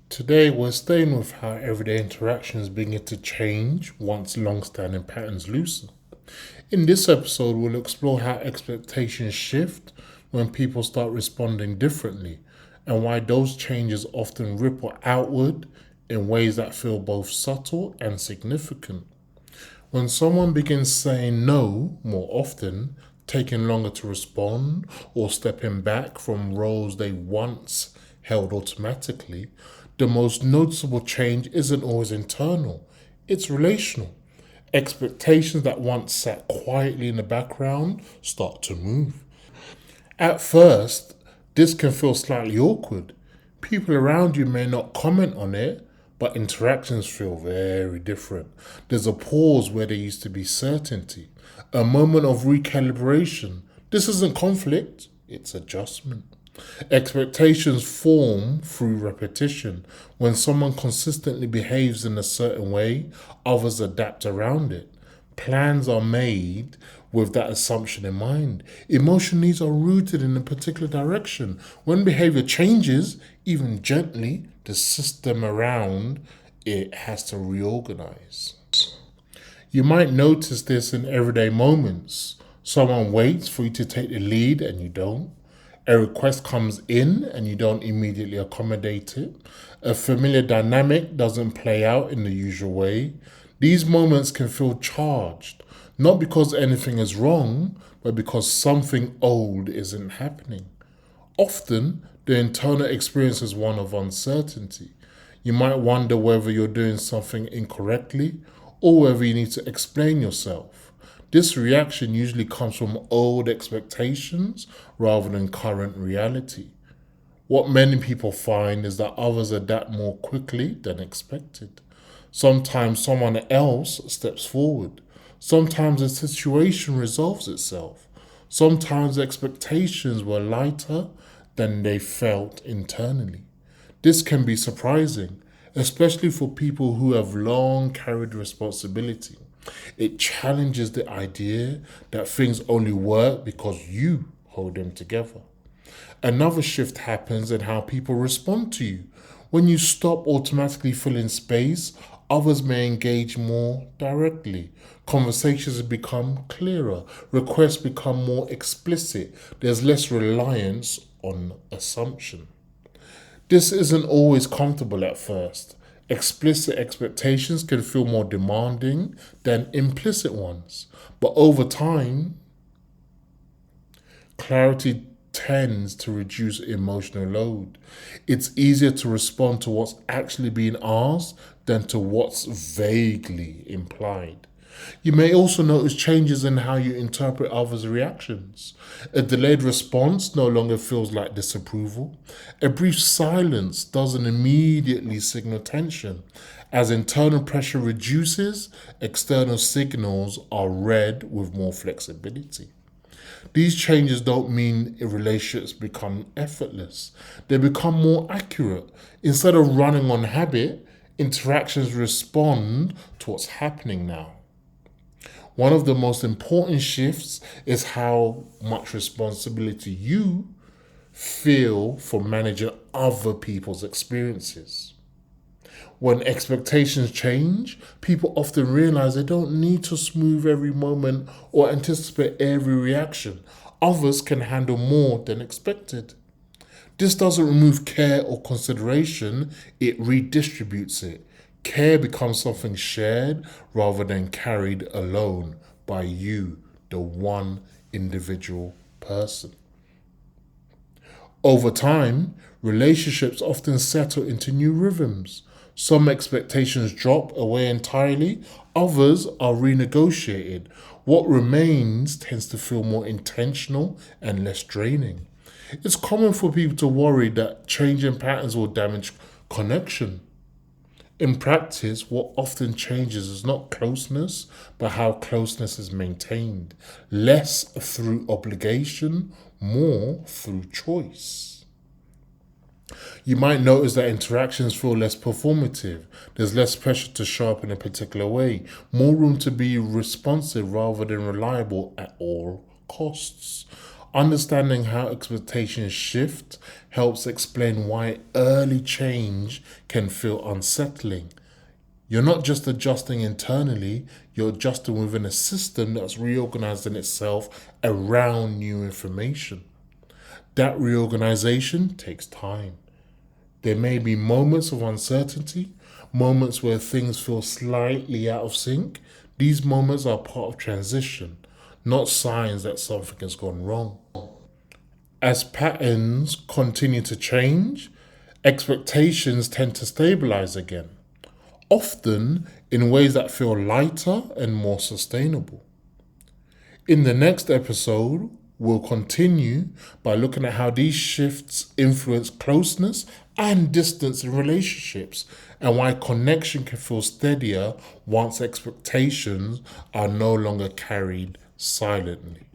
Today, we're staying with how everyday interactions begin to change once long standing patterns loosen. In this episode, we'll explore how expectations shift when people start responding differently and why those changes often ripple outward in ways that feel both subtle and significant. When someone begins saying no more often, taking longer to respond, or stepping back from roles they once held automatically, the most noticeable change isn't always internal, it's relational. Expectations that once sat quietly in the background start to move. At first, this can feel slightly awkward. People around you may not comment on it, but interactions feel very different. There's a pause where there used to be certainty, a moment of recalibration. This isn't conflict, it's adjustment. Expectations form through repetition. When someone consistently behaves in a certain way, others adapt around it. Plans are made with that assumption in mind. Emotion needs are rooted in a particular direction. When behavior changes, even gently, the system around it has to reorganize. You might notice this in everyday moments. Someone waits for you to take the lead and you don't. A request comes in and you don't immediately accommodate it. A familiar dynamic doesn't play out in the usual way. These moments can feel charged, not because anything is wrong, but because something old isn't happening. Often, the internal experience is one of uncertainty. You might wonder whether you're doing something incorrectly or whether you need to explain yourself. This reaction usually comes from old expectations rather than current reality. What many people find is that others adapt more quickly than expected. Sometimes someone else steps forward. Sometimes a situation resolves itself. Sometimes expectations were lighter than they felt internally. This can be surprising, especially for people who have long carried responsibility. It challenges the idea that things only work because you hold them together. Another shift happens in how people respond to you. When you stop automatically filling space, others may engage more directly. Conversations become clearer, requests become more explicit, there's less reliance on assumption. This isn't always comfortable at first. Explicit expectations can feel more demanding than implicit ones, but over time, clarity tends to reduce emotional load. It's easier to respond to what's actually being asked than to what's vaguely implied. You may also notice changes in how you interpret others' reactions. A delayed response no longer feels like disapproval. A brief silence doesn't immediately signal tension. As internal pressure reduces, external signals are read with more flexibility. These changes don't mean relationships become effortless. They become more accurate. Instead of running on habit, interactions respond to what's happening now. One of the most important shifts is how much responsibility you feel for managing other people's experiences. When expectations change, people often realize they don't need to smooth every moment or anticipate every reaction. Others can handle more than expected. This doesn't remove care or consideration, it redistributes it. Care becomes something shared rather than carried alone by you, the one individual person. Over time, relationships often settle into new rhythms. Some expectations drop away entirely, others are renegotiated. What remains tends to feel more intentional and less draining. It's common for people to worry that changing patterns will damage connection. In practice, what often changes is not closeness, but how closeness is maintained. Less through obligation, more through choice. You might notice that interactions feel less performative. There's less pressure to show up in a particular way, more room to be responsive rather than reliable at all costs. Understanding how expectations shift helps explain why early change can feel unsettling. You're not just adjusting internally, you're adjusting within a system that's reorganizing itself around new information. That reorganization takes time. There may be moments of uncertainty, moments where things feel slightly out of sync. These moments are part of transition, not signs that something has gone wrong. As patterns continue to change, expectations tend to stabilize again, often in ways that feel lighter and more sustainable. In the next episode, we'll continue by looking at how these shifts influence closeness and distance in relationships and why connection can feel steadier once expectations are no longer carried silently.